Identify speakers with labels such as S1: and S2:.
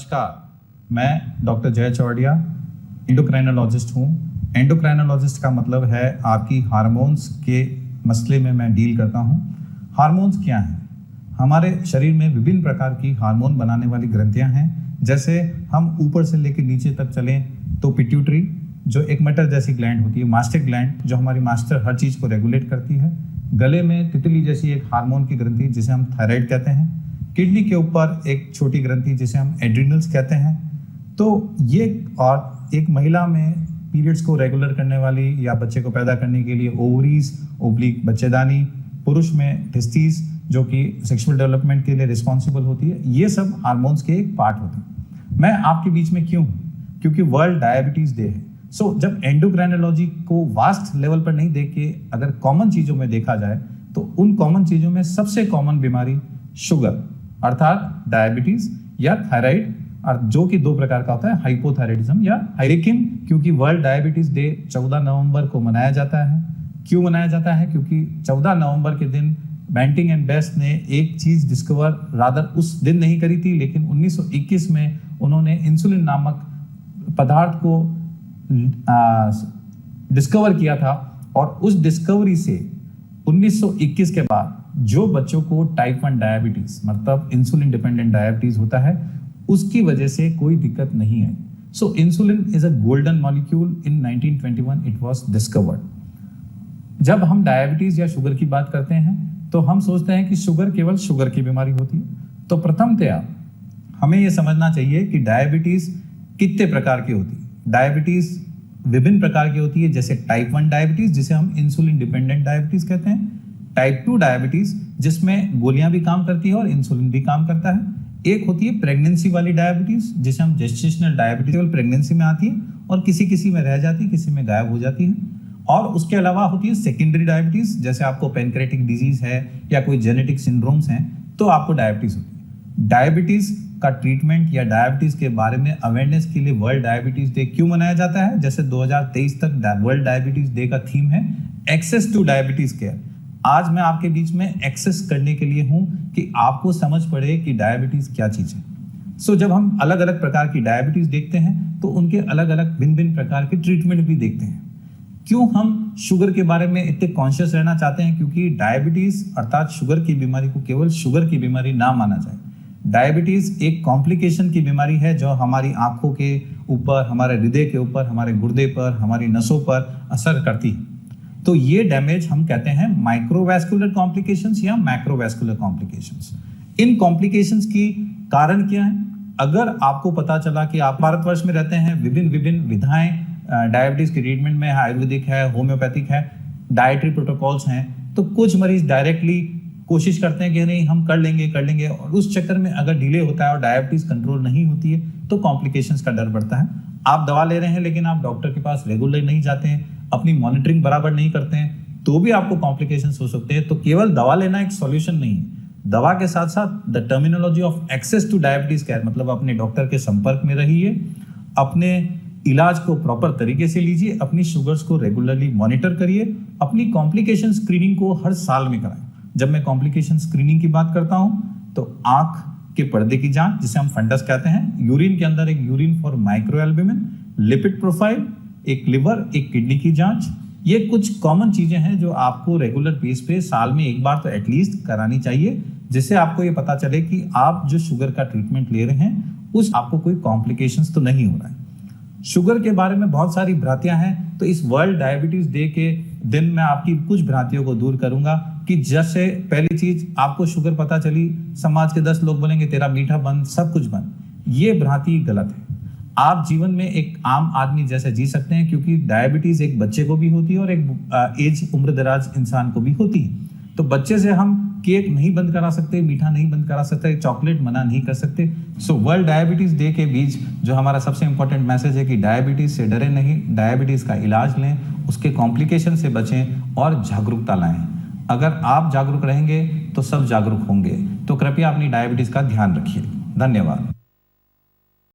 S1: नमस्कार, मैं डॉक्टर जय चौड़िया एंडोक्राइनोलॉजिस्ट हूँ। एंडोक्राइनोलॉजिस्ट का मतलब है आपकी हार्मोन्स के मसले में मैं डील करता हूँ। हार्मोन्स क्या हैं? हमारे शरीर में विभिन्न प्रकार की हार्मोन बनाने वाली ग्रंथियाँ हैं। जैसे हम ऊपर से लेकर नीचे तक चलें तो पिट्यूटरी जो एक मटर जैसी ग्लैंड होती है, मास्टर ग्लैंड जो हमारी मास्टर हर चीज़ को रेगुलेट करती है। गले में तितली जैसी एक हार्मोन की ग्रंथि जिसे हम थायराइड कहते हैं। किडनी के ऊपर एक छोटी ग्रंथि जिसे हम एड्रिनल्स कहते हैं। तो ये और एक महिला में पीरियड्स को रेगुलर करने वाली या बच्चे को पैदा करने के लिए ओवरीज ओब्लिक बच्चेदानी, पुरुष में टेस्टिस जो कि सेक्सुअल डेवलपमेंट के लिए रिस्पॉन्सिबल होती है। ये सब हार्मोन्स के एक पार्ट होते हैं। मैं आपके बीच में क्यों हूँ? क्योंकि वर्ल्ड डायबिटीज डे है। जब एंडोक्राइनोलॉजी को वास्ट लेवल पर नहीं देख के अगर कॉमन चीजों में देखा जाए तो उन कॉमन चीजों में सबसे कॉमन बीमारी शुगर अर्थात डायबिटीज या थायराइड, और जो कि दो प्रकार का होता है, हाइपोथायराइडिज्म या हाइरिकिन। क्योंकि वर्ल्ड डायबिटीज डे 14 नवंबर को मनाया जाता है। क्यों मनाया जाता है? क्योंकि 14 नवंबर के दिन बैंटिंग एंड बेस्ट ने एक चीज डिस्कवर रादर उस दिन नहीं करी थी, लेकिन 1921 में उन्होंने इंसुलिन नामक पदार्थ को डिस्कवर किया था। और उस डिस्कवरी से 1921 के बाद जो बच्चों को टाइप 1 डायबिटीज मतलब इंसुलिन डिपेंडेंट डायबिटीज होता है, उसकी वजह से कोई दिक्कत नहीं है। So insulin is a golden molecule. In 1921 it was discovered. जब हम डायबिटीज या शुगर की बात करते हैं तो हम सोचते हैं कि शुगर केवल शुगर की बीमारी होती है। तो प्रथमतया हमें यह समझना चाहिए कि डायबिटीज कितने प्रकार की होती है। डायबिटीज विभिन्न प्रकार की होती है, जैसे टाइप 1 डायबिटीज जिसे हम इंसुलिन डिपेंडेंट डायबिटीज कहते हैं, टाइप 2 डायबिटीज जिसमें गोलियां भी काम करती है और इंसुलिन भी काम करता है। एक होती है प्रेगनेंसी वाली डायबिटीज जिसे हम जेस्टेशनल डायबिटीज, केवल प्रेगनेंसी में आती है और किसी किसी में रह जाती है, किसी में गायब हो जाती है। और उसके अलावा होती है सेकेंडरी डायबिटीज, जैसे आपको पैनक्रेटिक डिजीज है या कोई जेनेटिक सिंड्रोम्स हैं तो आपको डायबिटीज होती है। डायबिटीज का ट्रीटमेंट या डायबिटीज के बारे में अवेयरनेस के लिए वर्ल्ड डायबिटीज डे क्यों मनाया जाता है? जैसे 2023 तक वर्ल्ड डायबिटीज डे का थीम है एक्सेस टू डायबिटीज केयर। आज मैं आपके बीच में एक्सेस करने के लिए हूं कि आपको समझ पड़े कि डायबिटीज क्या चीज है। जब हम अलग अलग प्रकार की डायबिटीज देखते हैं तो उनके अलग अलग भिन्न भिन्न प्रकार के ट्रीटमेंट भी देखते हैं। क्यों हम शुगर के बारे में इतने कॉन्शियस रहना चाहते हैं? क्योंकि डायबिटीज अर्थात शुगर की बीमारी को केवल शुगर की बीमारी ना माना जाए। डायबिटीज एक कॉम्प्लिकेशन की बीमारी है जो हमारी आंखों के ऊपर, हमारे हृदय के ऊपर, हमारे गुर्दे पर, हमारी नसों पर असर करती है। तो ये डैमेज हम कहते हैं माइक्रोवैस्कुलर कॉम्प्लिकेशंस या मैक्रोवैस्कुलर कॉम्प्लिकेशंस। इन कॉम्प्लिकेशंस की कारण क्या है? अगर आपको पता चला कि आप भारतवर्ष में रहते हैं, विभिन्न विधाएं डायबिटीज के ट्रीटमेंट में आयुर्वेदिक है, होम्योपैथिक है, डाइटरी प्रोटोकॉल्स हैं, तो कुछ मरीज डायरेक्टली कोशिश करते हैं कि नहीं हम कर लेंगे और उस चक्कर में अगर डिले होता है और डायबिटीज कंट्रोल नहीं होती है तो कॉम्प्लिकेशंस का डर बढ़ता है। आप दवा ले रहे हैं लेकिन आप डॉक्टर के पास रेगुलर नहीं जाते हैं, अपनी मॉनिटरिंग बराबर नहीं करते हैं, तो भी आपको कॉम्प्लिकेशंस हो सकते हैं। तो केवल दवा लेना एक सॉल्यूशन नहीं है। दवा के साथ साथ the terminology of access to diabetes care मतलब अपने डॉक्टर के संपर्क में रहिए, अपने इलाज को प्रॉपर तरीके से लीजिए, अपनी शुगर्स को रेगुलरली मॉनिटर करिए, अपनी कॉम्प्लिकेशन स्क्रीनिंग को हर साल में कराएं। जब मैं कॉम्प्लिकेशन स्क्रीनिंग की बात करता हूं तो आंख के पर्दे की जांच जिसे हम फंडस कहते हैं, यूरिन के अंदर एक यूरिन फॉर माइक्रोएल्ब्यूमिन, लिपिड प्रोफाइल, एक लिवर, एक किडनी की जांच, ये कुछ कॉमन चीजें हैं जो आपको रेगुलर बेस पे साल में एक बार तो एटलीस्ट करानी चाहिए, जिससे आपको ये पता चले कि आप जो शुगर का ट्रीटमेंट ले रहे हैं उस आपको कोई कॉम्प्लिकेशंस तो नहीं हो रहा है। शुगर के बारे में बहुत सारी भ्रांतियां हैं, तो इस वर्ल्ड डायबिटीज डे के दिन मैं आपकी कुछ भ्रांतियों को दूर करूंगा। कि जैसे पहली चीज, आपको शुगर पता चली, समाज के 10 लोग बोलेंगे तेरा मीठा बंद, सब कुछ बंद। ये भ्रांति गलत है। आप जीवन में एक आम आदमी जैसे जी सकते हैं, क्योंकि डायबिटीज एक बच्चे को भी होती है और एक एज उम्र दराज इंसान को भी होती है। तो बच्चे से हम केक नहीं बंद करा सकते, मीठा नहीं बंद करा सकते, चॉकलेट मना नहीं कर सकते। वर्ल्ड डायबिटीज डे के बीच जो हमारा सबसे इंपॉर्टेंट मैसेज है कि डायबिटीज से डरे नहीं, डायबिटीज का इलाज लें, उसके कॉम्प्लिकेशन से बचें और जागरूकता लाएं। अगर आप जागरूक रहेंगे तो सब जागरूक होंगे। तो कृपया अपनी डायबिटीज का ध्यान रखिए। धन्यवाद।